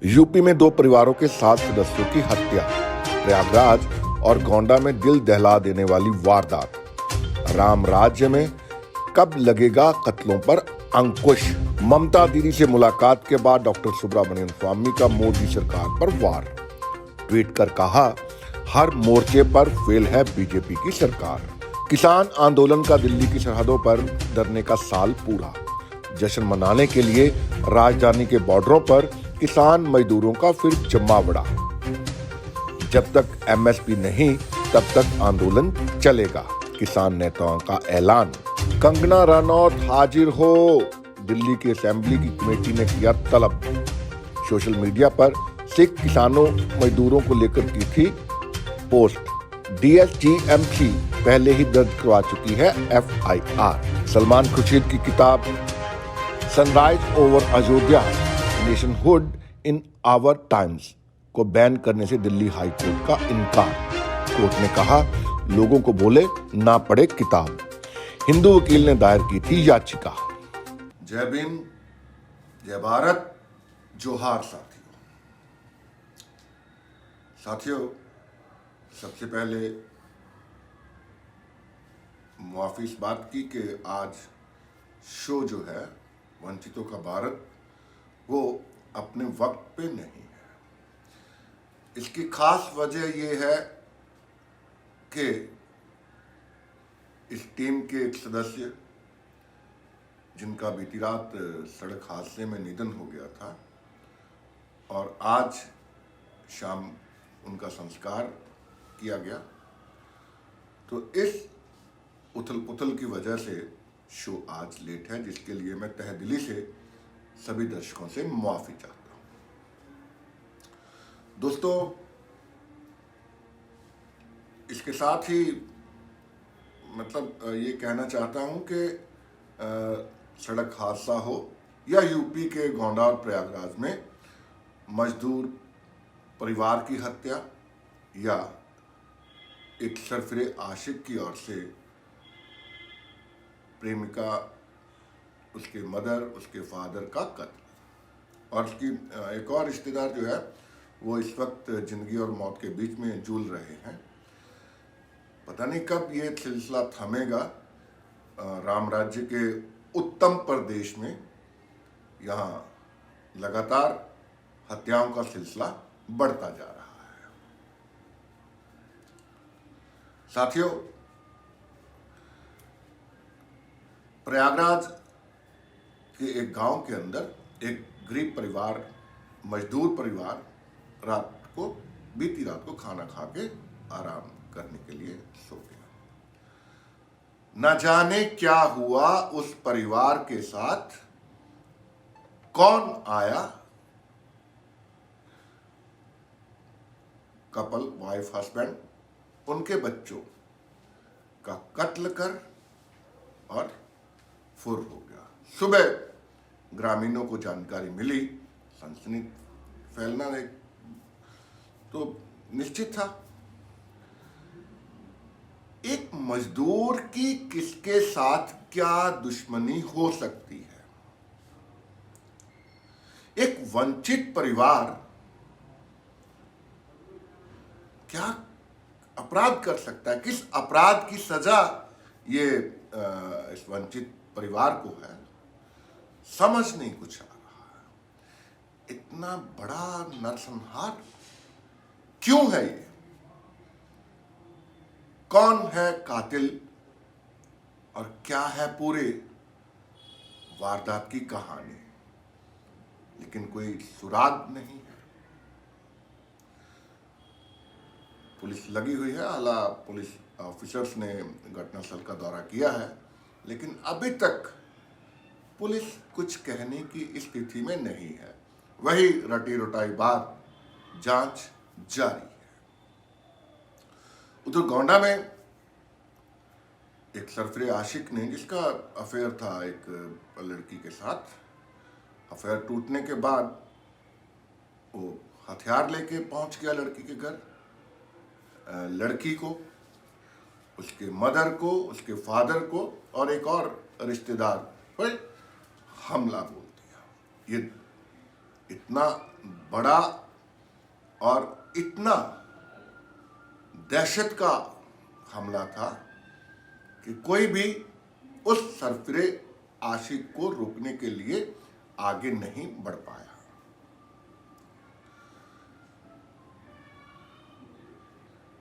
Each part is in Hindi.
यूपी में दो परिवारों के 7 सदस्यों की हत्या। प्रयागराज और गोंडा में दिल दहला देने वाली वारदात। राम राज्य में कब लगेगा कत्लों पर अंकुश। ममता दीदी से मुलाकात के बाद डॉक्टर सुब्रमण्यम स्वामी का मोदी सरकार पर वार। ट्वीट कर कहा, हर मोर्चे पर फेल है बीजेपी की सरकार। किसान आंदोलन का दिल्ली की सरहदों पर धरने का साल पूरा। जश्न मनाने के लिए राजधानी के बॉर्डरों पर किसान मजदूरों का फिर जमावड़ा। जब तक एमएसपी नहीं तब तक आंदोलन चलेगा, किसान नेताओं का ऐलान। कंगना रनौत हाजिर हो, दिल्ली की असेंबली की कमेटी ने किया तलब। सोशल मीडिया पर सिख किसानों मजदूरों को लेकर की थी पोस्ट। डीएसजीएमसी पहले ही दर्ज करवा चुकी है एफआईआर। सलमान खुर्शीद की किताब sunrise over Ayodhya, nationhood in our times को बैन करने से दिल्ली हाई कोर्ट का इनकार। कोर्ट ने कहा, लोगों को बोले ना पढ़े किताब। हिंदू वकील ने दायर की थी याचिका। जय भीम, जय भारत, जोहार साथियों, सबसे पहले मुआफी इस बात की कि आज शो जो है वंचितों का भारत वो अपने वक्त पे नहीं है। इसकी खास वजह ये है कि इस टीम के एक सदस्य जिनका बीती रात सड़क हादसे में निधन हो गया था और आज शाम उनका संस्कार किया गया, तो इस उथल पुथल की वजह से शो आज लेट है, जिसके लिए मैं तहे दिली से सभी दर्शकों से मुआफी चाहता हूं। दोस्तों, इसके साथ ही ये कहना चाहता हूं कि सड़क हादसा हो या यूपी के गोंडा और प्रयागराज में मजदूर परिवार की हत्या या एक सरफिरे आशिक की ओर से प्रेमिका, उसके मदर, उसके फादर का कत्ल, और उसकी एक और रिश्तेदार जो है वो इस वक्त जिंदगी और मौत के बीच में जूझ रहे हैं। पता नहीं कब ये सिलसिला थमेगा। राम राज्य के उत्तम प्रदेश में यहाँ लगातार हत्याओं का सिलसिला बढ़ता जा रहा है। साथियों, प्रयागराज के एक गांव के अंदर एक गरीब परिवार, मजदूर परिवार बीती रात को खाना खा के आराम करने के लिए सो गया। न जाने क्या हुआ उस परिवार के साथ, कौन आया, कपल, वाइफ, हस्बैंड, उनके बच्चों का कत्ल कर और फुर हो गया। सुबह ग्रामीणों को जानकारी मिली, सनसनी फैलना तो निश्चित था। एक मजदूर की किसके साथ क्या दुश्मनी हो सकती है? एक वंचित परिवार क्या अपराध कर सकता है? किस अपराध की सजा ये इस वंचित परिवार को है, समझ नहीं कुछ आ रहा है। इतना बड़ा नरसंहार क्यों है ये? कौन है कातिल और क्या है पूरे वारदात की कहानी? लेकिन कोई सुराग नहीं है। पुलिस लगी हुई है, आला पुलिस ऑफिसर्स ने घटनास्थल का दौरा किया है, लेकिन अभी तक पुलिस कुछ कहने की स्थिति में नहीं है। वही रटी रुटाई बात, जांच जारी है। उधर गोंडा में एक सरफिरे आशिक ने, जिसका अफेयर था एक लड़की के साथ, अफेयर टूटने के बाद वो हथियार लेके पहुंच गया लड़की के घर। लड़की को, उसके मदर को, उसके फादर को और एक और रिश्तेदार पर हमला बोल दिया। ये इतना बड़ा और इतना दहशत का हमला था कि कोई भी उस सरफिरे आशिक को रोकने के लिए आगे नहीं बढ़ पाया।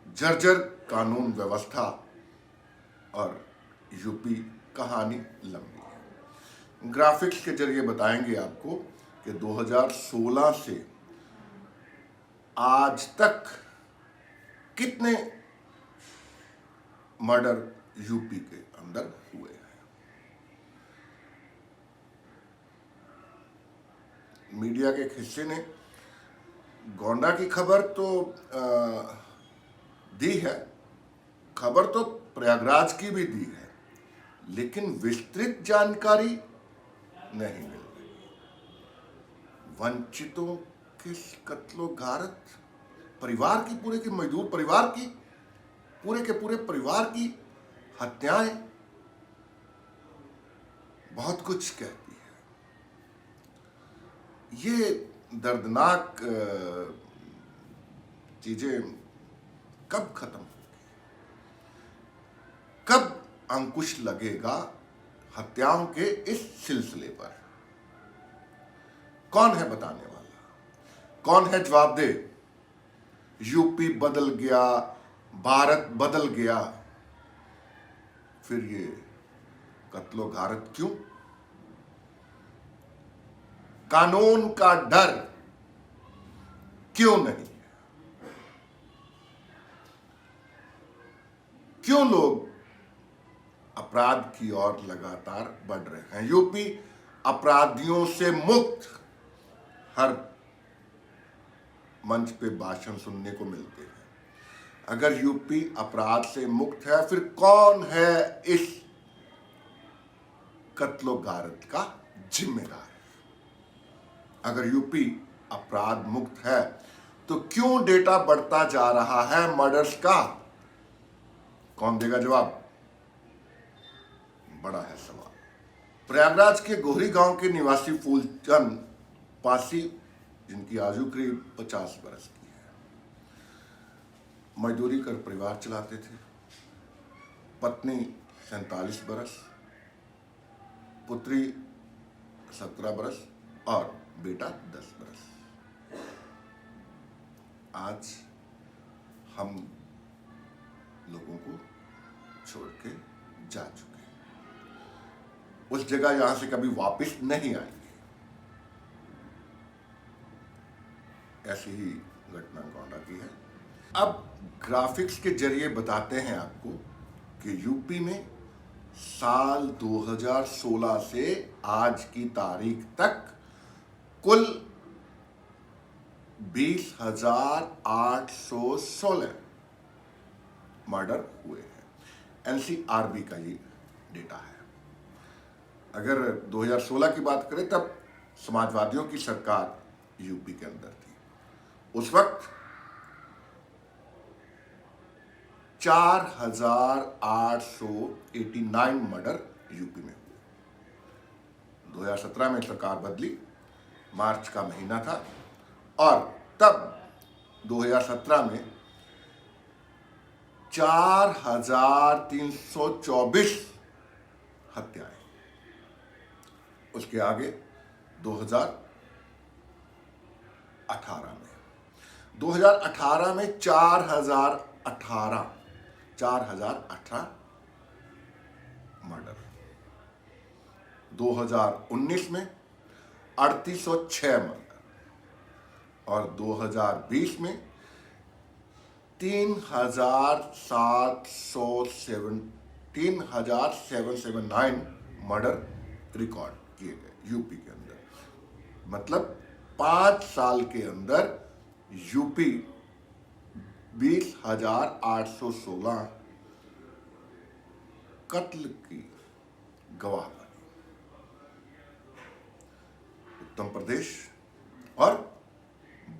जर्जर कानून व्यवस्था और यूपी कहानी लंबी है। ग्राफिक्स के जरिए बताएंगे आपको कि 2016 से आज तक कितने मर्डर यूपी के अंदर हुए हैं। मीडिया के एक हिस्से ने गोंडा की खबर तो दी है, खबर तो प्रयागराज की भी दी है, लेकिन विस्तृत जानकारी नहीं मिल रही। वंचितों के कत्लो गारत, परिवार की, पूरे के मजदूर परिवार की, पूरे के पूरे परिवार की हत्याएं बहुत कुछ कहती है। ये दर्दनाक चीजें कब खत्म होगी, कब अंकुश लगेगा हत्याओं के इस सिलसिले पर? कौन है बताने वाला, कौन है जवाबदेह? यूपी बदल गया, भारत बदल गया, फिर ये कत्लो गारत क्यों? कानून का डर क्यों नहीं? क्यों लोग अपराध की ओर लगातार बढ़ रहे हैं? यूपी अपराधियों से मुक्त, हर मंच पे भाषण सुनने को मिलते हैं। अगर यूपी अपराध से मुक्त है, फिर कौन है इस कत्लो गारत का जिम्मेदार? अगर यूपी अपराध मुक्त है तो क्यों डेटा बढ़ता जा रहा है मर्डर्स का? कौन देगा जवाब? बड़ा है सवाल। प्रयागराज के गोहरी गांव के निवासी फूलचंद पासी, जिनकी आयु करीब 50 बरस की है, मजदूरी कर परिवार चलाते थे। पत्नी 47 बरस, पुत्री 17 बरस और बेटा 10 बरस। आज हम लोगों को छोड़ के जा चुके हैं, उस जगह यहां से कभी वापस नहीं आएंगे। ऐसी ही घटना गोंडा की है। अब ग्राफिक्स के जरिए बताते हैं आपको कि यूपी में साल 2016 से आज की तारीख तक कुल 20,816 मर्डर हुए हैं। एनसीआरबी का ये डेटा है। अगर 2016 की बात करें तब समाजवादियों की सरकार यूपी के अंदर थी। उस वक्त 4,889 मर्डर यूपी में हुए। 2017 में सरकार बदली, मार्च का महीना था, और तब 2017 में 4,324 हत्याएं। उसके आगे 2018 में 4,018 मर्डर। 2019 में 3,806 मर्डर और 2020 में 3,779 मर्डर रिकॉर्ड किए गए यूपी के अंदर। मतलब 5 साल के अंदर यूपी 20,816 कत्ल की गवाह बनी। उत्तम प्रदेश और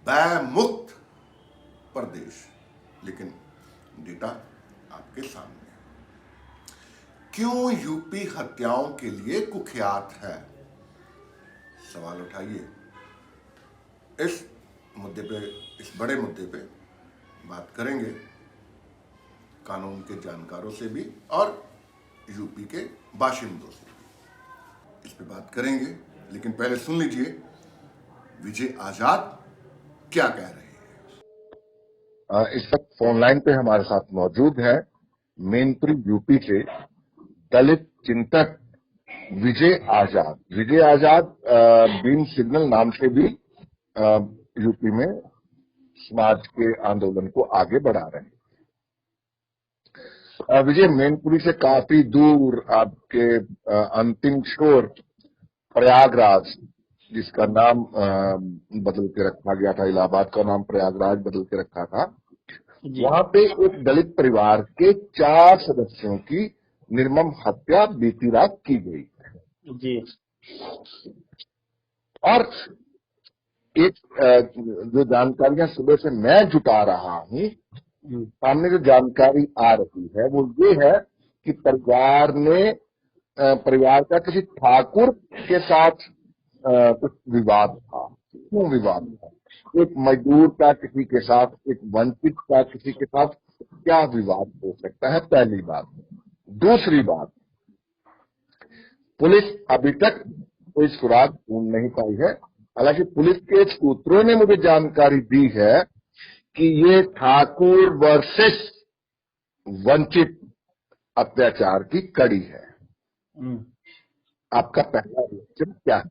भयमुक्त प्रदेश, लेकिन डेटा आपके सामने है। क्यों यूपी हत्याओं के लिए कुख्यात है? सवाल उठाइए। इस मुद्दे पे, इस बड़े मुद्दे पे बात करेंगे कानून के जानकारों से भी और यूपी के बाशिंदों से भी। इस पे बात करेंगे, लेकिन पहले सुन लीजिए विजय आजाद क्या कह रहे हैं। इस वक्त फोन लाइन पे हमारे साथ मौजूद है मैनपुरी यूपी के दलित चिंतक विजय आजाद। विजय आजाद ग्रीन सिग्नल नाम से भी यूपी में समाज के आंदोलन को आगे बढ़ा रहे हैं। विजय, मैनपुरी से काफी दूर आपके अंतिम छोर प्रयागराज, जिसका नाम बदल के रखा गया था, इलाहाबाद का नाम प्रयागराज बदल के रखा था, वहां पे एक दलित परिवार के 4 सदस्यों की निर्मम हत्या बीती रात की गई जी। और एक जो जानकारियां सुबह से मैं जुटा रहा हूं, सामने जो जानकारी आ रही है वो ये है कि परिवार का किसी ठाकुर के साथ कुछ विवाद था। क्यों विवाद था? एक मजदूर का किसी के साथ, एक वंचित का किसी के साथ क्या विवाद हो सकता है, पहली बात। दूसरी बात, पुलिस अभी तक कोई सुराग ढूंढ नहीं पाई है। हालांकि पुलिस के सूत्रों ने मुझे जानकारी दी है कि ये ठाकुर वर्सेस वंचित अत्याचार की कड़ी है। आपका पहला रिएक्शन क्या है?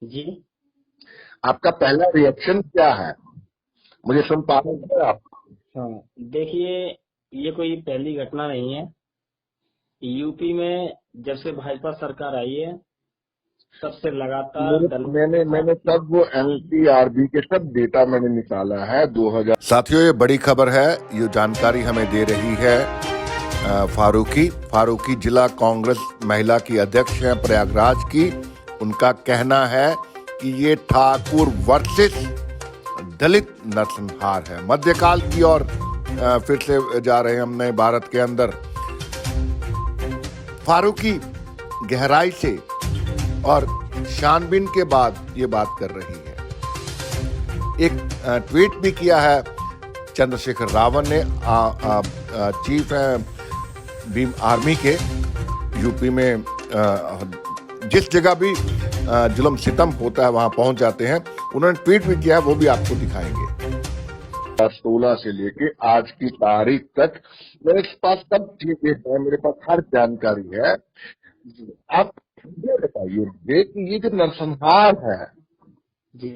जी, आपका पहला रिएक्शन क्या है? मुझे सुन पा रहे हैं आप? हाँ, देखिए, ये कोई पहली घटना नहीं है। यूपी में जब से भाजपा सरकार आई है तब से लगातार मैंने सब वो एनसीआरबी के सब डेटा मैंने निकाला है 2000। साथियों, ये बड़ी खबर है। ये जानकारी हमें दे रही है फारूकी जिला कांग्रेस महिला की अध्यक्ष हैं प्रयागराज की। उनका कहना है कि ये ठाकुर वर्सेस दलित नरसंहार है। मध्यकाल की ओर फिर से जा रहे हैं हमने भारत के अंदर। फारूकी गहराई से और छानबीन के बाद ये बात कर रही है। एक ट्वीट भी किया है चंद्रशेखर रावण ने, चीफ है भीम आर्मी के। यूपी में जिस जगह भी जुल्म सितम होता है वहां पहुंच जाते हैं। उन्होंने ट्वीट भी किया है, वो भी आपको दिखाएंगे। 16 से लेके आज की तारीख तक मेरे पास सब चीजें हैं, मेरे पास हर जानकारी है। आप ये बताइए कि ये जो नरसंहार है जी,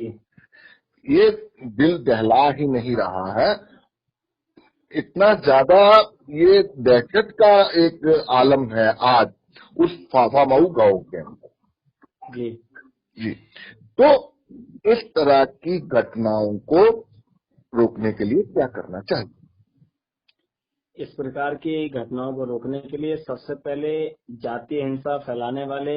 ये दिल दहला ही नहीं रहा है, इतना ज्यादा ये दहशत का एक आलम है आज उस फाफामऊ गांव के अंदर। जी, तो इस तरह की घटनाओं को रोकने के लिए क्या करना चाहिए? इस प्रकार की घटनाओं को रोकने के लिए सबसे पहले जातीय हिंसा फैलाने वाले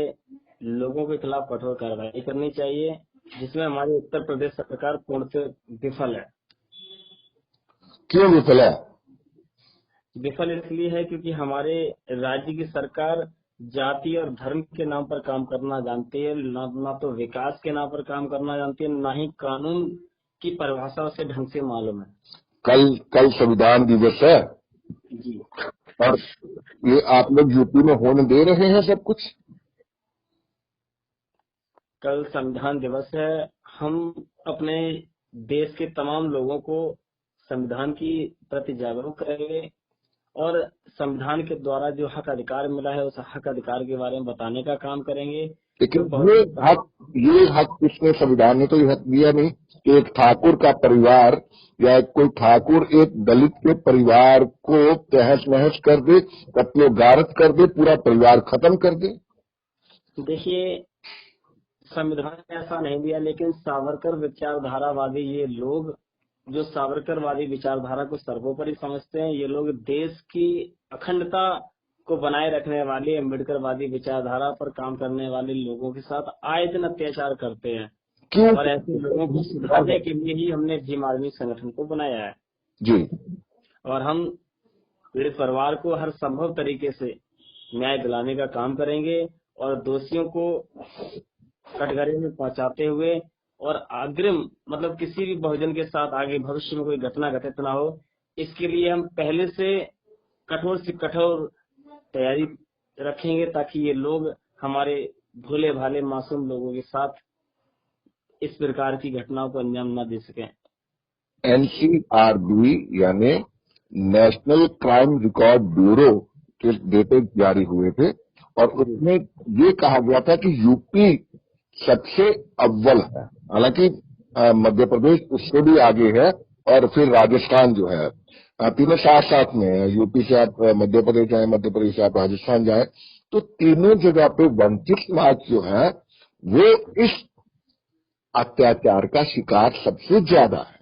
लोगों के खिलाफ कठोर कार्रवाई करनी चाहिए, जिसमें हमारी उत्तर प्रदेश सरकार पूर्ण से विफल है। क्यों विफल है? विफल इसलिए है क्योंकि हमारे राज्य की सरकार जाति और धर्म के नाम पर काम करना जानती है, ना तो विकास के नाम पर काम करना जानती है, ना ही कानून की परिभाषा उसे ढंग से मालूम है। कल संविधान दिवस है जी, और ये आप लोग यूपी में होने दे रहे हैं सब कुछ। कल संविधान दिवस है। हम अपने देश के तमाम लोगों को संविधान की प्रति जागरूक करेंगे और संविधान के द्वारा जो हक अधिकार मिला है उस हक अधिकार के बारे में बताने का काम करेंगे। लेकिन ये हक किसने? संविधान ने तो ये हक दिया नहीं कि एक ठाकुर का परिवार या कोई ठाकुर एक दलित के परिवार को तहस नहस कर दे, कत्लो गारत कर दे, पूरा परिवार खत्म कर दे। देखिए, संविधान ने ऐसा नहीं दिया, लेकिन सावरकर विचारधारावादी ये लोग जो सावरकरवादी विचारधारा को सर्वोपरि समझते हैं, ये लोग देश की अखंडता को बनाए रखने वाली अम्बेडकरवादी विचारधारा पर काम करने वाले लोगों के साथ आए दिन अत्याचार करते हैं। क्यों? और ऐसे लोगों को सुधारने के लिए ही हमने भीम आर्मी संगठन को बनाया है जी। और हम पीड़ित परिवार को हर संभव तरीके से न्याय दिलाने का काम करेंगे और दोषियों को कटघरे में पहुंचाते हुए और अग्रिम मतलब किसी भी बहुजन के साथ आगे भविष्य में कोई घटना घटित ना हो, इसके लिए हम पहले से कठोर तैयारी रखेंगे, ताकि ये लोग हमारे भोले भाले मासूम लोगों के साथ इस प्रकार की घटनाओं को अंजाम न दे सकें। एनसीआरबी यानी नेशनल क्राइम रिकॉर्ड ब्यूरो के डेटे जारी हुए थे और उसमें ये कहा गया था कि यूपी सबसे अव्वल है। हालांकि मध्य प्रदेश उससे भी आगे है और फिर राजस्थान जो है, तीनों साथ साथ में है। यूपी से आप मध्य प्रदेश जाए, मध्य प्रदेश से आप राजस्थान जाए, तो तीनों जगह पे वंचित समाज जो है वो इस अत्याचार का शिकार सबसे ज्यादा है।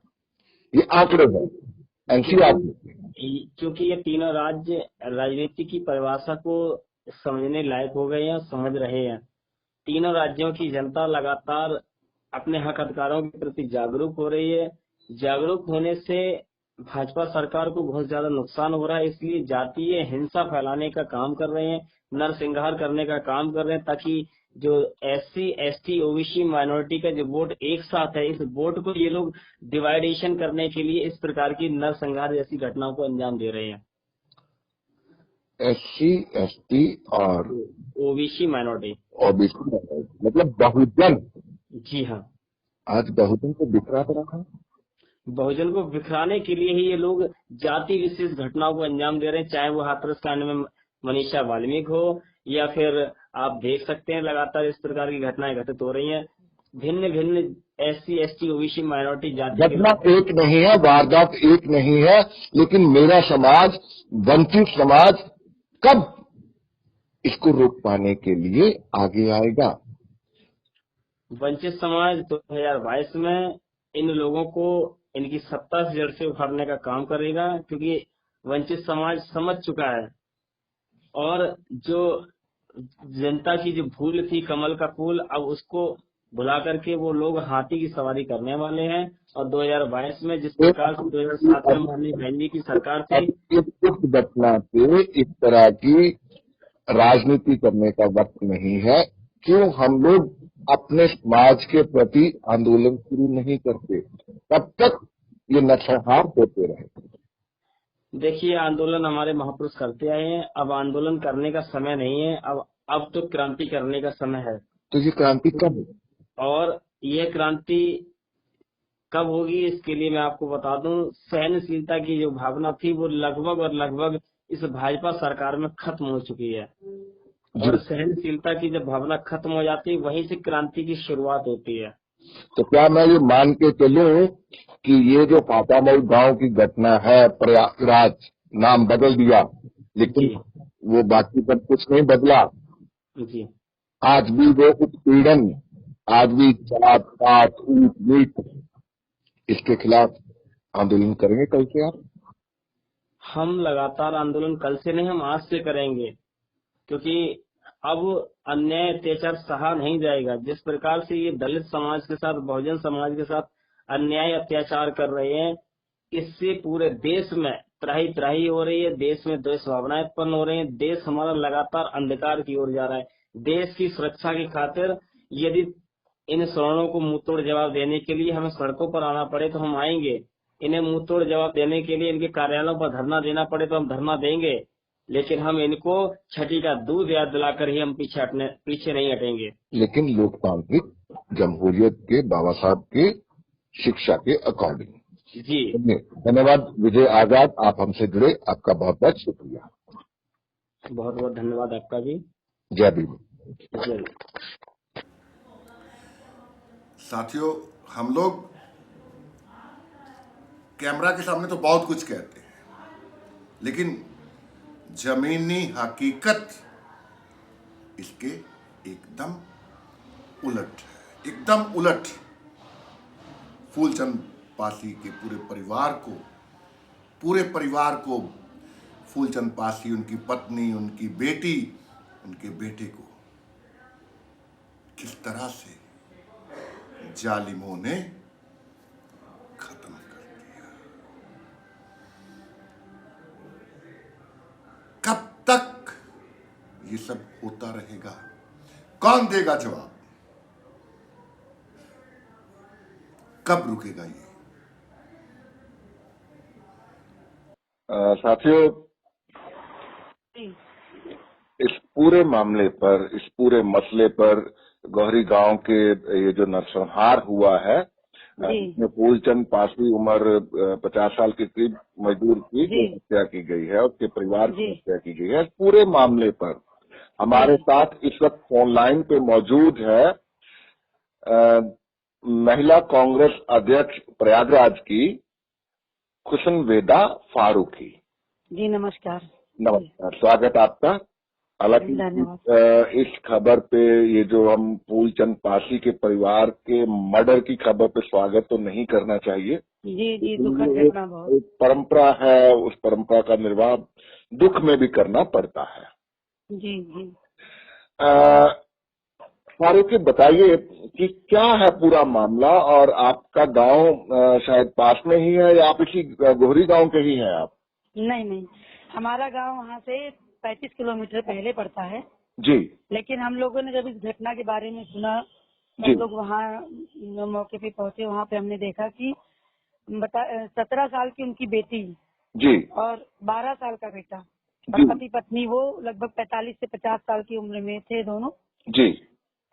ये आंकड़े हैं एनसीआर। क्योंकि ये तीनों राज्य राजनीति की परिभाषा को समझने लायक हो गए हैं, समझ रहे हैं। तीनों राज्यों की जनता लगातार अपने हक अधिकारों के प्रति जागरूक हो रही है। जागरूक होने से भाजपा सरकार को बहुत ज्यादा नुकसान हो रहा है, इसलिए जातीय हिंसा फैलाने का काम कर रहे हैं, नरसंहार करने का काम कर रहे हैं, ताकि जो एससी एसटी ओबीसी माइनॉरिटी का जो वोट एक साथ है, इस वोट को ये लोग डिवाइडेशन करने के लिए इस प्रकार की नरसंहार जैसी घटनाओं को अंजाम दे रहे हैं। एससी एसटी और ओबीसी माइनॉरिटी, ओबीसी मतलब बहुजन। जी हाँ, आज बहुजन को बिखरा पड़ा है। बहुजन को बिखराने के लिए ही ये लोग जाति विशेष घटनाओं को अंजाम दे रहे हैं, चाहे वो हाथरस कांड में मनीषा वाल्मीकि हो, या फिर आप देख सकते हैं लगातार इस प्रकार की घटनाएं घटित हो रही हैं। भिन्न भिन्न एससी एसटी ओबीसी माइनॉरिटी जाति के घटना एक नहीं है, वारदात एक नहीं है, लेकिन मेरा समाज, वंचित समाज कब इसको रोक पाने के लिए आगे आएगा? वंचित समाज 2022 में इन लोगों को इनकी सत्ता से जड़ से उखाड़ने का काम करेगा, क्योंकि वंचित समाज समझ चुका है और जो जनता की जो भूल थी कमल का फूल, अब उसको भुला करके वो लोग हाथी की सवारी करने वाले हैं। और 2022 में जिस प्रकार से 2007 में माननीय बहन जी की सरकार थी, इस घटना पे इस तरह की राजनीति करने का वक्त नहीं है। क्यों हम लोग अपने समाज के प्रति आंदोलन शुरू नहीं करते? तब तक ये नरसंहार होते रहे। देखिए आंदोलन हमारे महापुरुष करते आए हैं, अब आंदोलन करने का समय नहीं है, अब तो क्रांति करने का समय है। तो ये क्रांति कब है? और यह क्रांति कब होगी इसके लिए मैं आपको बता दूं, सहनशीलता की जो भावना थी वो लगभग इस भाजपा सरकार में खत्म हो चुकी है। और सहनशीलता की जब भावना खत्म हो जाती है, वहीं से क्रांति की शुरुआत होती है। तो क्या मैं ये मान के चलूं कि ये जो पातामऊ गांव की घटना है, प्रयागराज नाम बदल दिया, लेकिन वो बाकी सब कुछ नहीं बदला। जी, आज भी वो उत्पीड़न, आज भी जात पात ऊंच नीच, इसके खिलाफ आंदोलन करेंगे कल से आप? हम लगातार आंदोलन कल से नहीं, हम आज से करेंगे, क्योंकि अब अन्याय अत्याचार सहा नहीं जाएगा। जिस प्रकार से ये दलित समाज के साथ, बहुजन समाज के साथ अन्याय अत्याचार कर रहे हैं, इससे पूरे देश में त्राही त्राही हो रही है, देश में द्वेष भावनाएं उत्पन्न हो रही हैं, देश हमारा लगातार अंधकार की ओर जा रहा है। देश की सुरक्षा की खातिर यदि इन स्वर्णों को मुंहतोड़ जवाब देने के लिए हमें सड़कों पर आना पड़े तो हम आएंगे, इन्हें मुंहतोड़ जवाब देने के लिए इनके कार्यालयों पर धरना देना पड़े तो हम धरना देंगे, लेकिन हम इनको छठी का दूध याद दिलाकर ही हम पीछे नहीं हटेंगे। लेकिन लोकतांत्रिक जमहूरियत के बाबा साहब के शिक्षा के अकॉर्डिंग। जी धन्यवाद विजय आजाद, आप हमसे जुड़े, आपका बहुत बहुत शुक्रिया। बहुत बहुत धन्यवाद आपका भी। जय भीम। जय। साथियों, हम लोग कैमरा के सामने तो बहुत कुछ कहते हैं, लेकिन जमीनी हकीकत इसके एकदम उलट है, एकदम उलट। फूलचंद पासी के पूरे परिवार को फूलचंद पासी, उनकी पत्नी, उनकी बेटी, उनके बेटे को किस तरह से जालिमों ने खत्म कर दिया। कब तक ये सब होता रहेगा? कौन देगा जवाब? कब रुकेगा ये? साथियों, इस पूरे मामले पर, इस पूरे मसले पर गौहरी गांव के ये जो नरसंहार हुआ है, जिसमें फूलचंद पासी उम्र 50 साल के करीब मजदूर की जो हत्या की गई है, उसके परिवार की हत्या की गई है, इस पूरे मामले पर हमारे साथ इस वक्त फोन लाइन पे मौजूद है महिला कांग्रेस अध्यक्ष प्रयागराज की खुशनवेदा फारूकी। जी नमस्कार। नमस्कार, स्वागत आपका। हालांकि इस खबर पे, ये जो हम फूलचंद पासी के परिवार के मर्डर की खबर पे स्वागत तो नहीं करना चाहिए। जी दुखद घटना बहुत। एक परंपरा है, उस परंपरा का निर्वाह दुख में भी करना पड़ता है। जी। फारूकी, बताइए कि क्या है पूरा मामला, और आपका गांव शायद पास में ही है या आप इसी गोहरी गांव के ही हैं आप? नहीं, हमारा गांव वहाँ से 35 किलोमीटर पहले पड़ता है जी। लेकिन हम लोगों ने जब इस घटना के बारे में सुना, हम लोग वहाँ मौके पे पहुँचे। वहाँ पे हमने देखा कि 17 साल की उनकी बेटी जी और 12 साल का बेटा और पति पत्नी, वो लगभग 45 से 50 साल की उम्र में थे दोनों जी।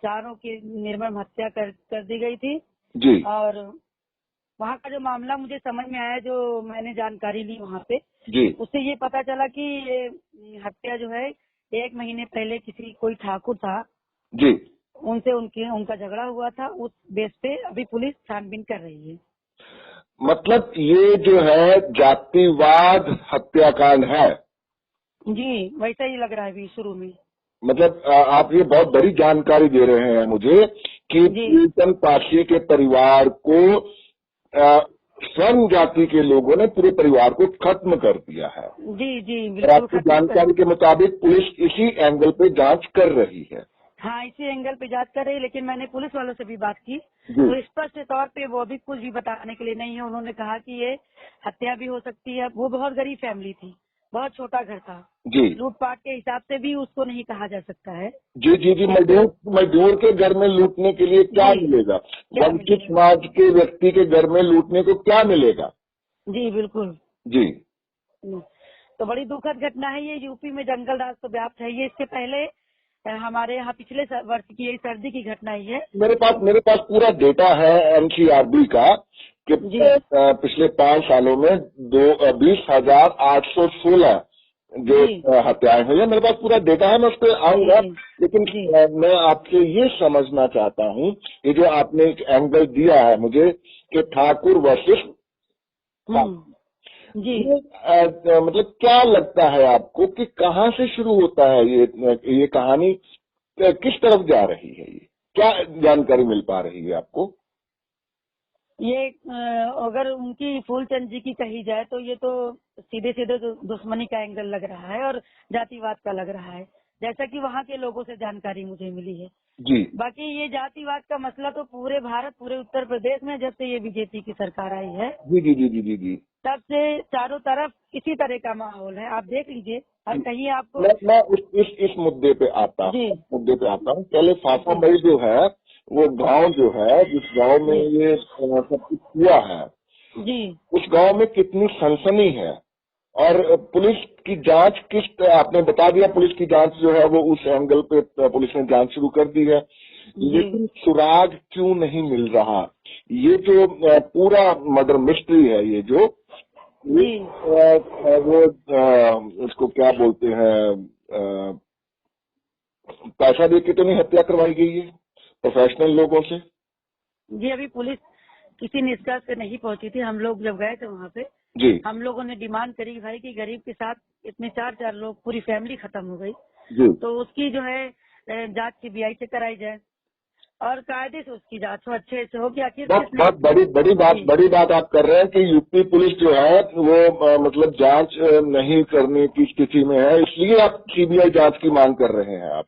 चारों की निर्मम हत्या कर दी गई थी जी। और वहाँ का जो मामला मुझे समझ में आया, जो मैंने जानकारी ली वहाँ पे जी, उससे ये पता चला कि ये हत्या जो है 1 महीने पहले कोई ठाकुर था जी, उनसे उनका झगड़ा हुआ था। उस बेस पे अभी पुलिस छानबीन कर रही है। मतलब ये जो है जातिवाद हत्याकांड है? जी, वैसा ही लग रहा है अभी शुरू में। मतलब आप ये बहुत बड़ी जानकारी दे रहे हैं मुझे कि फूलचंद पासी के परिवार को स्वर्ण जाति के लोगों ने पूरे परिवार को खत्म कर दिया है। जी बिल्कुल। आपकी जानकारी के मुताबिक पुलिस इसी एंगल पे जांच कर रही है? हाँ, इसी एंगल पे जांच कर रही है, लेकिन मैंने पुलिस वालों से भी बात की तो स्पष्ट तौर पे वो अभी कुछ भी बताने के लिए नहीं है। उन्होंने कहा कि ये हत्या भी हो सकती है। वो बहुत गरीब फैमिली थी, बहुत छोटा घर था जी। लूटपाट के हिसाब से भी उसको नहीं कहा जा सकता है। जी। मजदूर के घर में लूटने के लिए क्या मिलेगा? वंचित समाज के व्यक्ति के घर में लूटने को क्या मिलेगा? जी बिल्कुल जी। तो बड़ी दुखद घटना है ये। यूपी में जंगल राज तो व्याप्त है। ये इससे पहले हमारे यहाँ पिछले वर्ष की यही सर्दी की घटना ही है। मेरे पास पूरा डेटा है एनसीआरबी का कि पिछले 5 सालों में 20,816 जो हत्याएं हुई है। मेरे पास पूरा डेटा है, मैं उस पर आऊंगा। लेकिन मैं आपसे ये समझना चाहता हूँ, ये जो आपने एक एंगल दिया है मुझे कि ठाकुर वर्सेस जी, मतलब क्या लगता है आपको कि कहाँ से शुरू होता है ये कहानी, किस तरफ जा रही है? ये क्या जानकारी मिल पा रही है आपको? ये अगर उनकी फूलचंद जी की कही जाए तो ये तो सीधे दुश्मनी का एंगल लग रहा है और जातिवाद का लग रहा है, जैसा कि वहाँ के लोगों से जानकारी मुझे मिली है। जी। बाकी ये जातिवाद का मसला तो पूरे भारत, पूरे उत्तर प्रदेश में जब से ये बीजेपी की सरकार आई है जी, तब से चारों तरफ इसी तरह का माहौल है। आप देख लीजिए, हर कहीं आपको। मैं इस मुद्दे पे आता हूँ। पहले फाफामई जो है, वो गांव जो है, जिस गांव में ये सब कुछ हुआ है जी, उस गांव में कितनी सनसनी है, और पुलिस की जांच आपने बता दिया, पुलिस की जांच जो है वो उस एंगल पे पुलिस ने जांच शुरू कर दी है, लेकिन सुराग क्यों नहीं मिल रहा? ये जो पूरा मर्डर मिस्ट्री है, ये जो वो उसको क्या बोलते हैं, पैसा दे के तो नहीं हत्या करवाई गई है प्रोफेशनल लोगों से? जी, अभी पुलिस किसी निष्कर्ष पे नहीं पहुंची थी। हम लोग जब गए थे वहाँ पे जी, हम लोगों ने डिमांड करी भाई कि गरीब के साथ इतने 4 लोग, पूरी फैमिली खत्म हो गई जी, तो उसकी जो है जांच सीबीआई से कराई जाए और कायदे से उसकी जांच हो, अच्छे से हो कि आखिर बहुत बड़ी बात आप कर रहे हैं कि यूपी पुलिस जो है वो मतलब जांच नहीं करने की स्थिति में है, इसलिए आप सीबीआई जांच की मांग कर रहे हैं आप?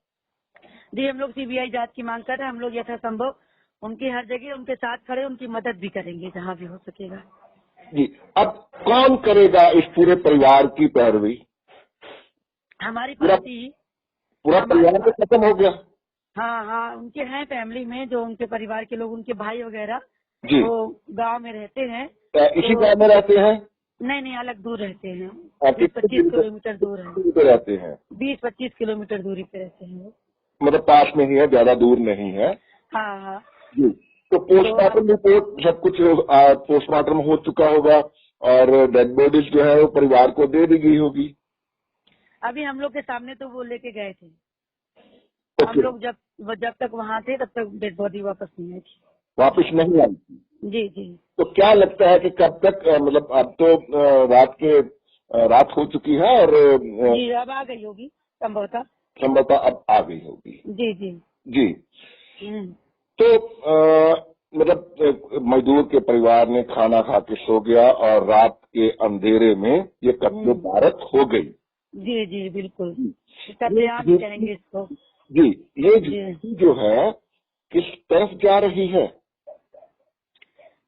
जी, हम लोग सीबीआई जांच की मांग कर रहे हैं। हम लोग यथासंभव उनकी हर जगह उनके साथ खड़े, उनकी मदद भी करेंगे जहाँ भी हो सकेगा। जी। अब कौन करेगा इस पूरे परिवार की पैरवी? हमारी पार्टी। पूरा परिवार तो खत्म हो गया। हाँ, उनके हैं फैमिली में जो उनके परिवार के लोग, उनके भाई वगैरह जी। वो गांव में रहते हैं। इसी गांव में रहते हैं? नहीं, अलग दूर रहते हैं। आप 20-25 किलोमीटर दूर है। पे रहते हैं? 20-25 किलोमीटर दूरी पे रहते हैं वो। मतलब पास में ही है, ज्यादा दूर नहीं है? हाँ। जी। तो पोस्टमार्टम रिपोर्ट सब कुछ पोस्टमार्टम हो चुका होगा और डेड बॉडीज जो है वो परिवार को दे दी गई होगी? अभी हम लोग के सामने तो वो लेके गए थे। हम ओके। लोग जब तक वहाँ थे तब तक डेड बॉडी वापस नहीं आई थी। वापिस नहीं आई थी? जी। तो क्या लगता है कि कब तक मतलब अब तो रात हो चुकी है और जी, अब आ गई होगी संभवतः अब आ गई होगी? जी। जी। तो मतलब मजदूर के परिवार ने खाना खा के सो गया और रात के अंधेरे में ये कत्लो गारत हो गई। जी, बिल्कुल। कत्लेआम ही कहेंगे इसको। जी। ये जो है किस तरफ जा रही है?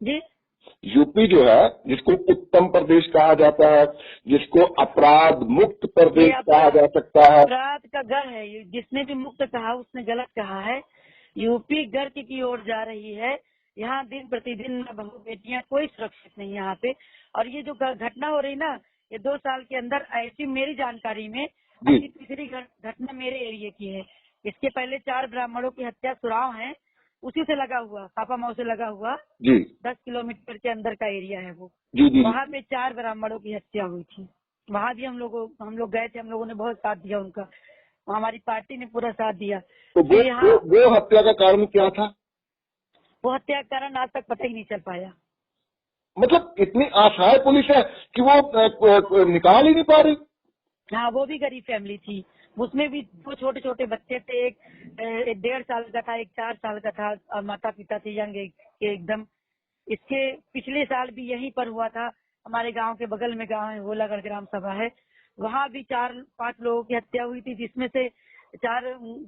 जी। यूपी जो है, जिसको उत्तम प्रदेश कहा जाता है, जिसको अपराध मुक्त प्रदेश कहा जा सकता है। अपराध का घर है ये। जिसने भी मुक्त कहा उसने गलत कहा है। यूपी गर्क की ओर जा रही है। यहाँ दिन प्रतिदिन बहू बेटियां कोई सुरक्षित नहीं यहाँ पे। और ये जो घटना हो रही ना, ये 2 साल के अंदर ऐसी मेरी जानकारी में अभी तीसरी घटना मेरे एरिया की है। इसके पहले 4 ब्राह्मणों की हत्या सुराव है, उसी से लगा हुआ, पापा माओ से लगा हुआ। जी। 10 किलोमीटर के अंदर का एरिया है वो। जी। वहाँ पे 4 ब्राह्मणों की हत्या हुई थी। वहाँ भी हम लोग गए थे। हम लोगों ने बहुत साथ दिया उनका। हमारी पार्टी ने पूरा साथ दिया। तो वो हत्या का कारण क्या था? वो हत्या का कारण आज तक पता ही नहीं चल पाया। मतलब इतनी असहाय पुलिस है कि वो निकाल ही नहीं पा रही। हाँ, वो भी गरीब फैमिली थी। उसमें भी 2 छोटे छोटे बच्चे थे। एक 1.5 साल का था, एक 4 साल का था और माता पिता थे यंग एकदम। इसके पिछले साल भी यहीं पर हुआ था। हमारे गांव के बगल में गांव है, होलागढ़ ग्राम सभा है। वहाँ भी 4-5 लोगों की हत्या हुई थी, जिसमें से 4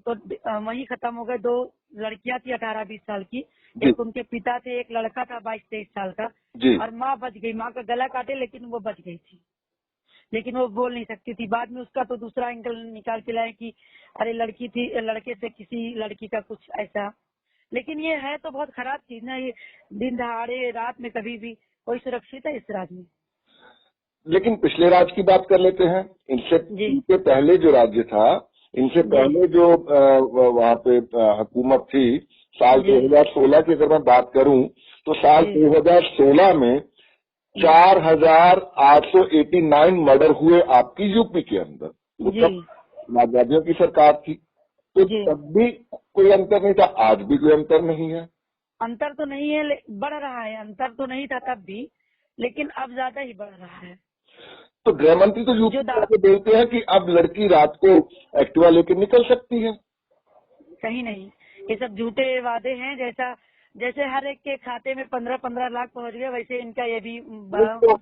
तो वहीं खत्म हो गए। 2 लड़कियां थी 18-20 साल की। एक उनके पिता थे, एक लड़का था 22-23 साल का। और माँ बच गई। माँ का गला काटे लेकिन वो बच गई थी। लेकिन वो बोल नहीं सकती थी। बाद में उसका तो दूसरा एंगल निकाल के लाए कि अरे लड़की थी, लड़के से किसी लड़की का कुछ ऐसा। लेकिन ये है तो बहुत खराब चीज ना। ये दिन दहाड़े रात में कभी भी कोई सुरक्षित है इस राज्य में? लेकिन पिछले राज्य की बात कर लेते हैं। इनसे पहले जो राज्य था, इनसे पहले जो वहाँ पे हुकूमत थी, साल 2016 की अगर मैं बात करूं तो साल 2016 में 4,889 मर्डर हुए आपकी यूपी के अंदर। वो तब समाजवादियों की सरकार थी, तो तब भी कोई अंतर नहीं था, आज भी कोई अंतर नहीं है। अंतर तो नहीं है, बढ़ रहा है। अंतर तो नहीं था तब भी, लेकिन अब ज्यादा ही बढ़ रहा है। तो गृह मंत्री तो यूपी को बोलते हैं कि अब लड़की रात को एक्टिवा लेकर निकल सकती है। कहीं नहीं, ये सब झूठे वादे हैं। जैसे हर एक के खाते में 15-15 लाख पहुंच गए, वैसे इनका ये भी वो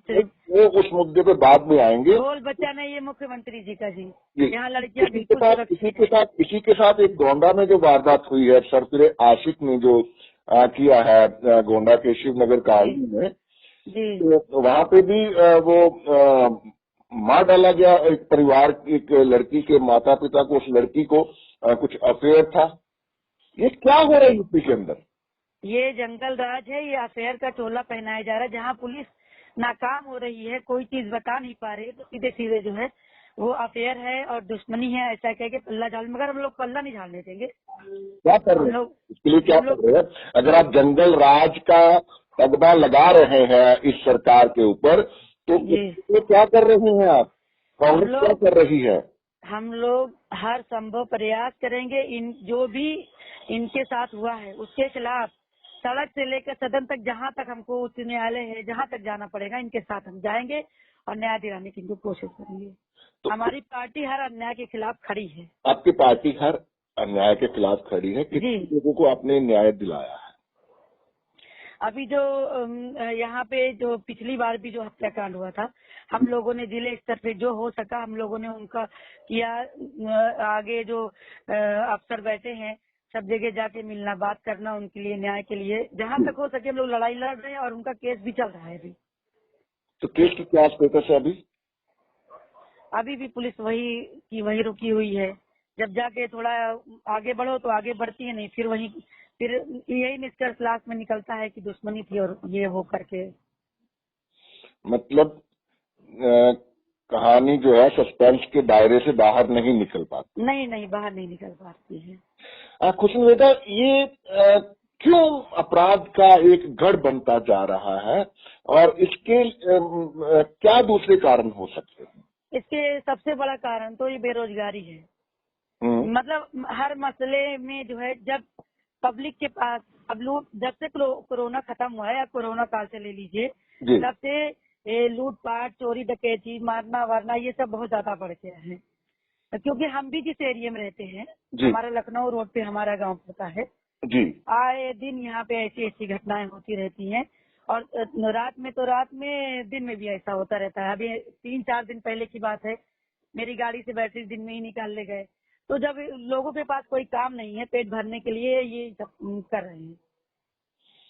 उस मुद्दे पे बाद में आएंगे। बोल बच्चा नहीं, ये मुख्यमंत्री जी का जी। यहाँ लड़कियां इसी के साथ एक गोंडा में जो वारदात हुई है, सरफिरे आशिक ने जो किया है गोंडा के शिवनगर कॉलोनी में, तो वहाँ पे भी वो मार डाला गया। एक परिवार, एक लड़की के माता पिता को, उस लड़की को कुछ अफेयर था। ये क्या हो रहा है यूपी के अंदर? ये जंगल राज है। ये अफेयर का टोला पहनाया जा रहा है। जहाँ पुलिस नाकाम हो रही है, कोई चीज बता नहीं पा रही, तो सीधे सीधे जो है वो अफेयर है और दुश्मनी है ऐसा कह के पल्ला झाल। मगर हम लोग पल्ला नहीं झालने देंगे। क्या कर रहे हैं इसके लिए? क्या कर रहे हैं? अगर आप जंगल राज का तगड़ा लगा रहे हैं इस सरकार के ऊपर, तो ये क्या कर रहे हैं आप? कांग्रेस क्या कर रही है? हम लोग हर संभव प्रयास करेंगे। जो भी इनके साथ हुआ है उसके खिलाफ सड़क से लेकर सदन तक, जहाँ तक हमको उच्च न्यायालय है, जहाँ तक जाना पड़ेगा, इनके साथ हम जाएंगे और न्याय दिलाने की कोशिश करेंगे। तो हमारी पार्टी हर अन्याय के खिलाफ खड़ी है। आपकी पार्टी हर अन्याय के खिलाफ खड़ी है। कितने लोगों को आपने न्याय दिलाया है? अभी जो यहाँ पे जो पिछली बार भी जो हत्याकांड हुआ था, हम लोगों ने जिले स्तर पे जो हो सका हम लोगों ने उनका किया। आगे जो अफसर बैठे हैं, सब जगह जाके मिलना, बात करना, उनके लिए न्याय के लिए जहाँ तक हो सके हम लोग लड़ाई लड़ रहे हैं और उनका केस भी चल रहा है अभी। तो केस की क्या स्टेटस है अभी भी पुलिस वही रुकी हुई है। जब जाके थोड़ा आगे बढ़ो तो आगे बढ़ती है, नहीं फिर वही फिर यही निष्कर्ष लास्ट में निकलता है कि दुश्मनी थी और ये वो करके। मतलब कहानी जो है सस्पेंस के दायरे से बाहर नहीं निकल पाती। नहीं नहीं, बाहर नहीं निकल पाती है। खुशनुदा, ये क्यों अपराध का एक गढ़ बनता जा रहा है और इसके क्या दूसरे कारण हो सकते हैं? इसके सबसे बड़ा कारण तो ये बेरोजगारी है। मतलब हर मसले में जो है, जब पब्लिक के पास, अब लोग जब से कोरोना खत्म हुआ है या कोरोना काल से ले लीजिए, जी। तब से लूटपाट, चोरी डकैती, मारना वारना ये सब बहुत ज्यादा बढ़ गया है। क्योंकि हम भी जिस एरिया में रहते हैं, हमारा लखनऊ रोड पे हमारा गांव पड़ता है जी। आए दिन यहाँ पे ऐसी ऐसी घटनाएं होती रहती हैं। और रात में दिन में भी ऐसा होता रहता है। अभी 3-4 दिन पहले की बात है, मेरी गाड़ी से बैटरी दिन में ही निकाल ले गए। तो जब लोगों के पास कोई काम नहीं है पेट भरने के लिए, ये सब कर रहे हैं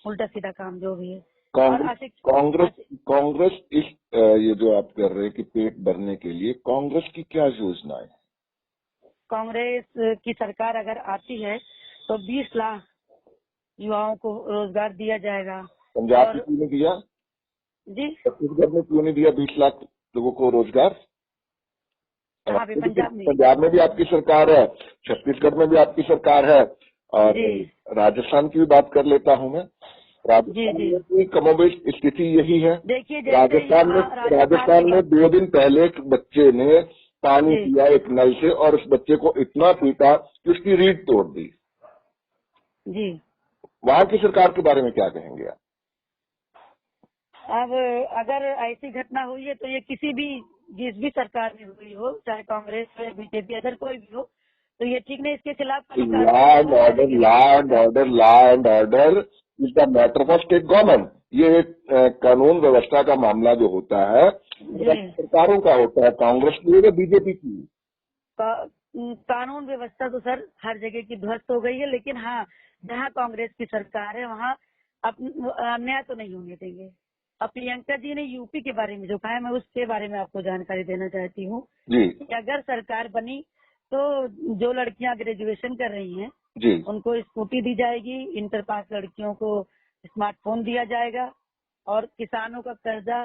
उल्टा सीधा काम जो भी है। कांग्रेस इस ये जो आप कर रहे हैं कि पेट भरने के लिए, कांग्रेस की क्या योजना है? कांग्रेस की सरकार अगर आती है तो 20 लाख युवाओं को रोजगार दिया जाएगा। पंजाब में क्यों नहीं दिया? जी, छत्तीसगढ़ में क्यों नहीं दिया 20 लाख लोगों को रोजगार? पंजाब में भी आपकी सरकार है, छत्तीसगढ़ में भी आपकी सरकार है, और राजस्थान की भी बात कर लेता हूं मैं। राजस्थान में भी कमोबेश स्थिति यही है। देखिए, राजस्थान में 2 दिन पहले एक बच्चे ने पानी पिया एक नल से और उस बच्चे को इतना पीटा कि उसकी रीढ़ तोड़ दी। जी, वहां की सरकार के बारे में क्या कहेंगे आप? अब अगर ऐसी घटना हुई है तो ये जिस भी सरकार में हुई हो, चाहे कांग्रेस हो या बीजेपी, अगर कोई भी हो, तो ये ठीक नहीं। इसके खिलाफ law and order is the matter for state government. ये कानून व्यवस्था का मामला जो होता है सरकारों का होता है, कांग्रेस की या बीजेपी की। कानून व्यवस्था तो सर हर जगह की ध्वस्त हो गई है, लेकिन हाँ, जहाँ कांग्रेस की सरकार है वहाँ अन्याय तो नहीं होने देंगे। अब प्रियंका जी ने यूपी के बारे में जो कहा है, मैं उसके बारे में आपको जानकारी देना चाहती हूँ कि अगर सरकार बनी तो जो लड़कियां ग्रेजुएशन कर रही हैं जी, उनको स्कूटी दी जाएगी, इंटर पास लड़कियों को स्मार्टफोन दिया जाएगा, और किसानों का कर्जा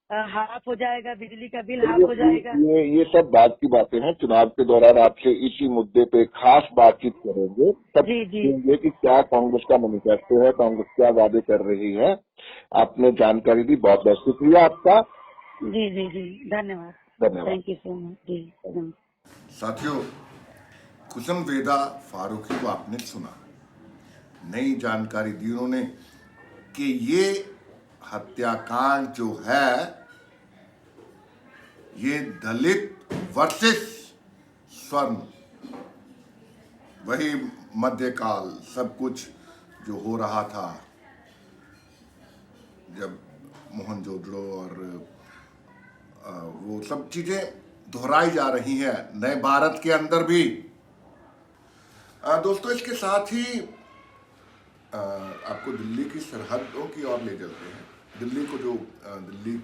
हाफ हो जाएगा, बिजली का बिल हाफ हो जाएगा। ये सब बात की बातें हैं। चुनाव के दौरान आपसे इसी मुद्दे पे खास बातचीत करेंगे। तब देखेंगे कि क्या कांग्रेस का मैनिफेस्टो है, कांग्रेस क्या वादे कर रही है। आपने जानकारी दी, बहुत बहुत शुक्रिया आपका। जी जी जी, धन्यवाद। थैंक यू सो मच जी। साथियों, खुशनवेदा फारूकी को आपने सुना, नई जानकारी दी उन्होंने कि ये हत्याकांड जो है ये दलित वर्सेस स्वर्ण, वही मध्यकाल सब कुछ जो हो रहा था जब मोहनजोदड़ो और वो सब चीजें दोहराई जा रही हैं नए भारत के अंदर भी। दोस्तों, इसके साथ ही आपको दिल्ली की सरहदों की ओर ले चलते हैं। दिल्ली को जो दिल्ली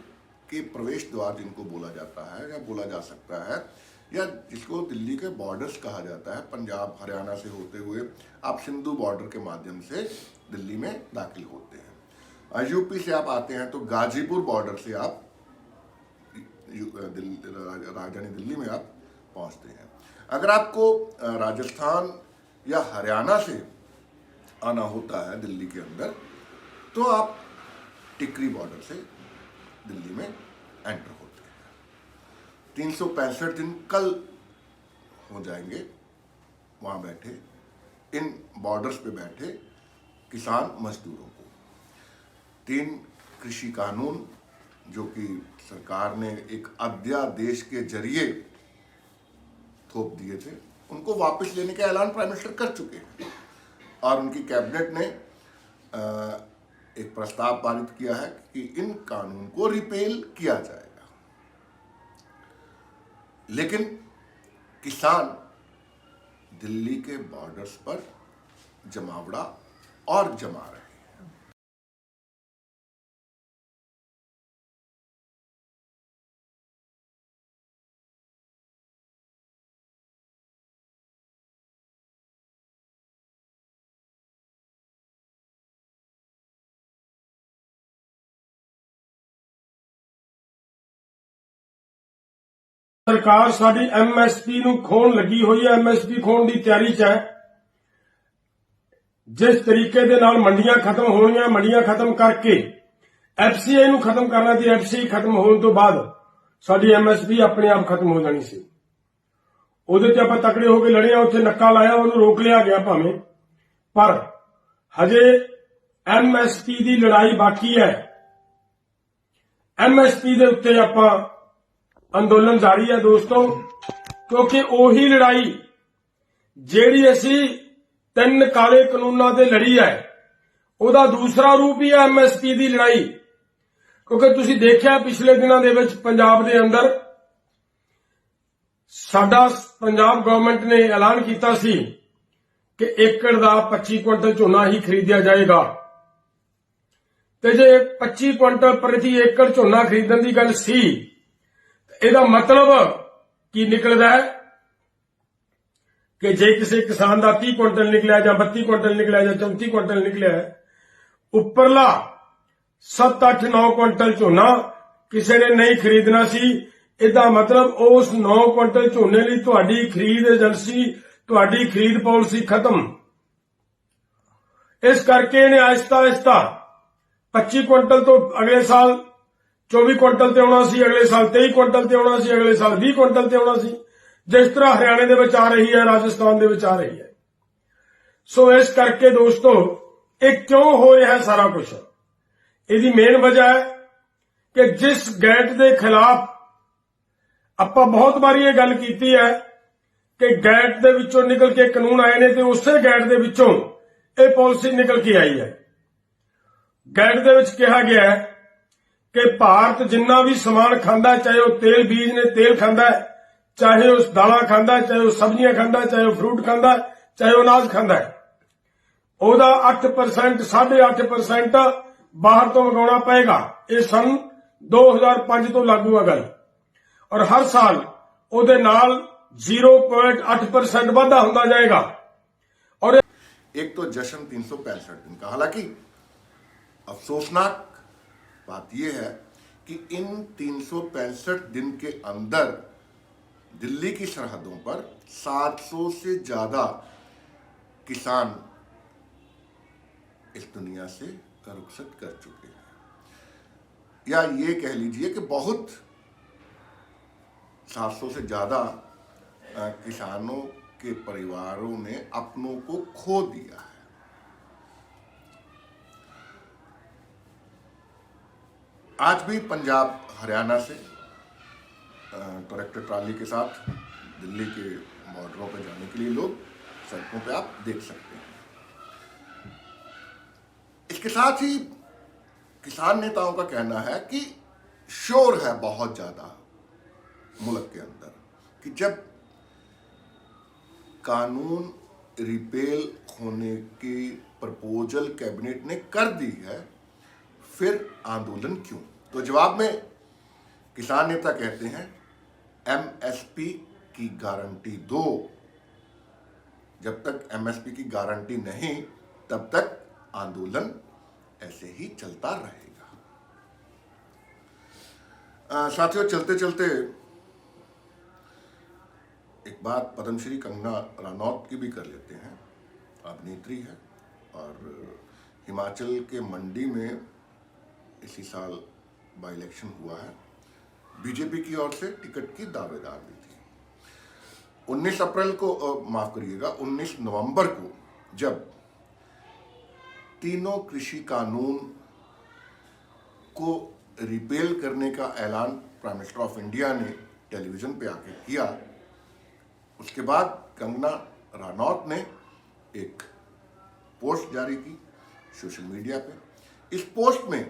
के प्रवेश द्वार जिनको बोला जाता है या बोला जा सकता है, या जिसको दिल्ली के बॉर्डर्स कहा जाता है, पंजाब हरियाणा से होते हुए आप सिंधु बॉर्डर के माध्यम से दिल्ली में दाखिल होते हैं। यूपी से आप आते हैं तो गाजीपुर बॉर्डर से आप राजधानी दिल्ली में आप पहुंचते हैं। अगर आपको राजस्थान या हरियाणा से आना होता है दिल्ली के अंदर, तो आप टिकरी बॉर्डर से दिल्ली में एंटर होते हैं। 365 दिन कल हो जाएंगे वहां बैठे, इन बॉर्डर्स पे बैठे किसान मजदूरों को। 3 कृषि कानून जो कि सरकार ने एक अध्यादेश के जरिए थोप दिए थे, उनको वापस लेने का ऐलान प्राइम मिनिस्टर कर चुके हैं, और उनकी कैबिनेट ने एक प्रस्ताव पारित किया है कि इन कानून को रिपेल किया जाएगा। लेकिन किसान दिल्ली के बॉर्डर्स पर जमावड़ा और जमा रहे ਸਰਕਾਰ ਸਾਡੀ ਐਮਐਸਪੀ ਨੂੰ ਖੋਣ ਲੱਗੀ ਹੋਈ ਹੈ, ਐਮਐਸਪੀ ਖੋਣ ਦੀ ਤਿਆਰੀ 'ਚ ਹੈ। ਜਿਸ ਤਰੀਕੇ ਦੇ ਨਾਲ ਮੰਡੀਆਂ ਖਤਮ ਹੋਣੀਆਂ, ਮੰਡੀਆਂ ਖਤਮ ਕਰਕੇ ਐਫਸੀਆਈ ਨੂੰ ਖਤਮ ਕਰਨਾ ਤੇ ਐਫਸੀਆਈ ਖਤਮ ਹੋਣ ਤੋਂ ਬਾਅਦ ਸਾਡੀ ਐਮਐਸਪੀ ਆਪਣੇ ਆਪ ਖਤਮ ਹੋ ਜਾਣੀ ਸੀ। ਉਹਦੇ ਤੇ ਆਪਾਂ ਤਕੜੇ ਹੋ ਕੇ ਲੜੇ ਆ, ਉੱਥੇ ਨੱਕਾ ਲਾਇਆ, ਉਹਨੂੰ ਰੋਕ ਲਿਆ ਗਿਆ ਭਾਵੇਂ, ਪਰ ਹਜੇ ਐਮਐਸਪੀ ਦੀ ਲੜਾਈ ਬਾਕੀ ਹੈ। ਐਮਐਸਪੀ ਦੇ ਉੱਤੇ ਆਪਾਂ ਅੰਦੋਲਨ ਜਾਰੀ ਹੈ ਦੋਸਤੋ, ਕਿਉਂਕਿ ਉਹੀ ਲੜਾਈ ਜਿਹੜੀ ਅਸੀਂ 3 ਕਾਲੇ ਕਾਨੂੰਨਾਂ ਤੇ ਲੜੀ ਹੈ, ਉਹਦਾ ਦੂਸਰਾ ਰੂਪ ਹੀ ਹੈ ਐਮਐਸਪੀ ਦੀ ਲੜਾਈ। ਕਿਉਂਕਿ ਤੁਸੀਂ ਦੇਖਿਆ ਪਿਛਲੇ ਦਿਨਾਂ ਦੇ ਵਿੱਚ ਪੰਜਾਬ ਦੇ ਅੰਦਰ ਸਾਡਾ ਪੰਜਾਬ ਗਵਰਨਮੈਂਟ ਨੇ ਐਲਾਨ ਕੀਤਾ ਸੀ ਕਿ ਏਕੜ ਦਾ 25 ਕੁਇੰਟਲ ਝੋਨਾ ਹੀ ਖਰੀਦਿਆ ਜਾਏਗਾ, ਤੇ ਜੇ 25 ਕੁਇੰਟਲ ਪ੍ਰਤੀ ਏਕੜ ਝੋਨਾ ਖਰੀਦਣ ਦੀ ਗੱਲ ਸੀ, ਇਹਦਾ ਮਤਲਬ ਕੀ ਨਿਕਲਦਾ ਹੈ ਕਿ ਜੇ ਕਿਸੇ ਕਿਸਾਨ ਦਾ 30 ਕੁਇੰਟਲ ਨਿਕਲਿਆ ਜਾਂ 32 ਕੁਇੰਟਲ ਨਿਕਲਿਆ ਜਾਂ 34 ਕੁਇੰਟਲ ਨਿਕਲਿਆ, ਉੱਪਰਲਾ 7, 8, 9 ਕੁਇੰਟਲ ਝੋਨਾ ਕਿਸੇ ਨੇ ਨਹੀਂ ਖਰੀਦਣਾ ਸੀ। ਇਹਦਾ ਮਤਲਬ ਉਸ 9 ਕੁਇੰਟਲ ਝੋਨੇ ਲਈ ਤੁਹਾਡੀ ਖਰੀਦ ਏਜੰਸੀ, ਤੁਹਾਡੀ ਖਰੀਦ ਪਾਲਿਸੀ ਖਤਮ। ਇਸ ਕਰਕੇ ਇਹਨੇ ਆਹਿਸਤਾ ਆਹਿਸਤਾ 25 ਕੁਇੰਟਲ ਤੋਂ ਅਗਲੇ ਸਾਲ 24 ਕੁਇੰਟਲ ਤੇ ਆਉਣਾ ਸੀ, ਅਗਲੇ ਸਾਲ 23 ਕੁਇੰਟਲ ਤੇ ਆਉਣਾ ਸੀ, ਅਗਲੇ ਸਾਲ 20 ਕੁਇੰਟਲ ਤੇ ਆਉਣਾ ਸੀ, ਜਿਸ ਤਰ੍ਹਾਂ ਹਰਿਆਣੇ ਦੇ ਵਿੱਚ ਆ ਰਹੀ ਹੈ, ਰਾਜਸਥਾਨ ਦੇ ਵਿੱਚ ਆ ਰਹੀ ਹੈ। ਸੋ ਇਸ ਕਰਕੇ ਦੋਸਤੋ ਇਹ ਕਿਉਂ ਹੋ ਰਿਹਾ ਹੈ ਸਾਰਾ ਕੁਝ? ਇਹਦੀ ਮੇਨ ਵਜ੍ਹਾ ਹੈ ਕਿ ਜਿਸ ਗੈਟ ਦੇ ਖਿਲਾਫ ਆਪਾਂ ਬਹੁਤ ਵਾਰੀ ਇਹ ਗੱਲ ਕੀਤੀ ਹੈ ਕਿ ਗੈਟ ਦੇ ਵਿੱਚੋਂ ਨਿਕਲ ਕੇ ਕਾਨੂੰਨ ਆਏ ਨੇ ਤੇ ਉਸੇ ਗੈਟ ਦੇ ਵਿੱਚੋਂ ਇਹ ਪਾਲਿਸੀ ਨਿਕਲ ਕੇ ਆਈ ਹੈ। ਗੈਟ ਦੇ ਵਿੱਚ ਕਿਹਾ ਗਿਆ ਹੈ ਕਿ ਭਾਰਤ ਜਿੰਨਾ ਵੀ ਸਮਾਨ ਖਾਂਦਾ, ਚਾਹੇ ਉਹ ਤੇਲ ਬੀਜ ਨੇ ਤੇਲ ਖਾਂਦਾ, ਚਾਹੇ ਉਹ ਦਾਲਾਂ ਖਾਂਦਾ, ਚਾਹੇ ਉਹ ਸਬਜ਼ੀਆਂ ਖਾਂਦਾ, ਚਾਹੇ ਉਹ ਫਰੂਟ ਖਾਂਦਾ, ਚਾਹੇ ਉਹ ਅਨਾਜ ਖਾਂਦਾ, ਉਹਦਾ 8%, 8.5% ਬਾਹਰ ਤੋਂ ਮੰਗਾਉਣਾ ਪਏਗਾ। ਇਹ ਸਨ 2005 ਤੋਂ ਲਾਗੂ ਹੈ ਗੱਲ, ਔਰ ਹਰ ਸਾਲ ਉਹਦੇ ਨਾਲ 0.8% ਵਾਧਾ ਹੁੰਦਾ ਜਾਏਗਾ। और एक तो जश्न 365 दिन का। हालांकि अफसोसनाक बात यह है कि इन 365 दिन के अंदर दिल्ली की सरहदों पर 700 से ज्यादा किसान इस दुनिया से रुखसत कर चुके हैं, या ये कह लीजिए कि बहुत 700 से ज्यादा किसानों के परिवारों ने अपनों को खो दिया है। आज भी पंजाब हरियाणा से ट्रैक्टर ट्राली के साथ दिल्ली के बॉर्डरों पर जाने के लिए लोग सड़कों पे आप देख सकते हैं। इसके साथ ही किसान नेताओं का कहना है कि शोर है बहुत ज्यादा मुल्क के अंदर कि जब कानून रिपेल होने की प्रपोजल कैबिनेट ने कर दी है, फिर आंदोलन क्यों? तो जवाब में किसान नेता कहते हैं एमएसपी की गारंटी दो। जब तक एमएसपी की गारंटी नहीं तब तक आंदोलन ऐसे ही चलता रहेगा। साथियों, चलते चलते एक बात पद्मश्री कंगना रनौत की भी कर लेते हैं। अभिनेत्री है और हिमाचल के मंडी में इसी साल बाई इलेक्शन हुआ है। बीजेपी की ओर से टिकट की दावेदार भी थी। 19 अप्रैल को माफ करिएगा 19 नवंबर को जब तीनों कृषि कानून को रिपेल करने का ऐलान प्राइम मिनिस्टर ऑफ इंडिया ने टेलीविजन पे आके किया, उसके बाद कंगना रनौत ने एक पोस्ट जारी की सोशल मीडिया पे। इस पोस्ट में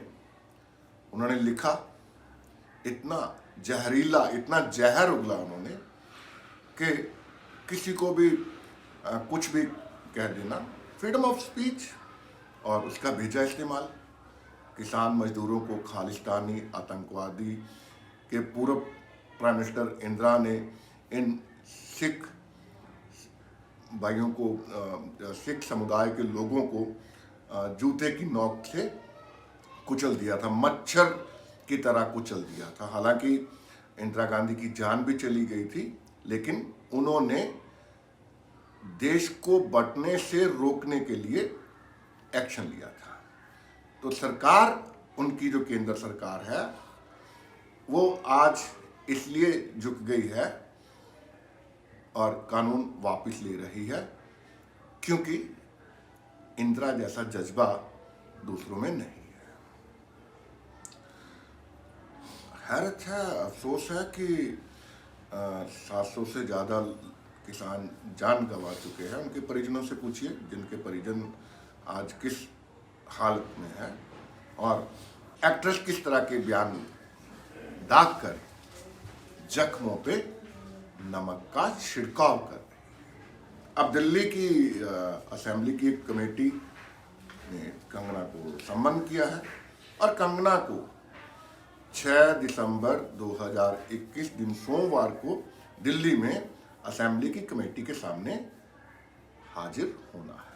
उन्होंने लिखा, इतना जहरीला, इतना जहर उगला उन्होंने कि किसी को भी कुछ भी कह देना, फ्रीडम ऑफ स्पीच, और उसका भेजा इस्तेमाल। किसान मजदूरों को खालिस्तानी आतंकवादी के पूर्व प्राइम मिनिस्टर इंदिरा ने इन सिख भाइयों को, सिख समुदाय के लोगों को जूते की नोक से कुचल दिया था, मच्छर की तरह कुचल दिया था। हालांकि इंदिरा गांधी की जान भी चली गई थी, लेकिन उन्होंने देश को बंटने से रोकने के लिए एक्शन लिया था। तो सरकार, उनकी जो केंद्र सरकार है, वो आज इसलिए झुक गई है और कानून वापस ले रही है क्योंकि इंदिरा जैसा जज्बा दूसरों में नहीं है। हैरत है, अफसोस है कि 700 से ज़्यादा किसान जान गंवा चुके हैं। उनके परिजनों से पूछिए, जिनके परिजन आज किस हालत में है और एक्ट्रेस किस तरह के बयान दाग कर जख्मों पे नमक का छिड़काव कर रही है। अब दिल्ली की असेंबली की एक कमेटी ने कंगना को सम्मन किया है और कंगना को 6 दिसंबर 2021 दिन सोमवार को दिल्ली में असेंबली की कमेटी के सामने हाजिर होना है।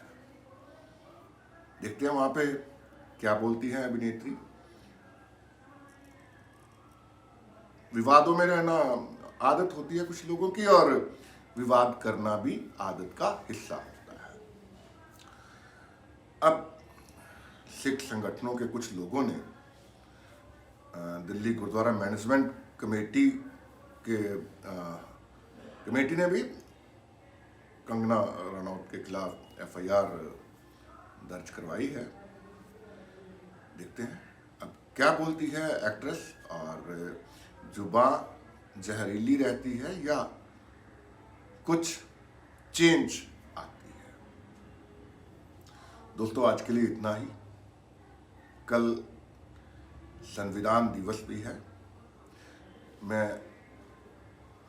देखते हैं वहां पे क्या बोलती है अभिनेत्री। विवादों में रहना आदत होती है कुछ लोगों की और विवाद करना भी आदत का हिस्सा होता है। अब सिख संगठनों के कुछ लोगों ने दिल्ली गुरुद्वारा मैनेजमेंट कमेटी ने भी कंगना रनौत के खिलाफ एफआईआर दर्ज करवाई है। देखते हैं अब क्या बोलती है एक्ट्रेस, और जुबान जहरीली रहती है या कुछ चेंज आती है। दोस्तों, आज के लिए इतना ही। कल संविधान दिवस भी है। मैं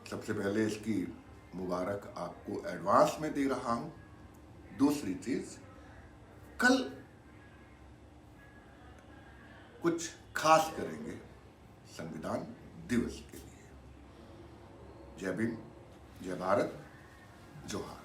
सबसे पहले इसकी मुबारक आपको एडवांस में दे रहा हूं। दूसरी चीज, कल कुछ खास करेंगे संविधान दिवस के लिए। जय भीम, जय भारत, जोहार।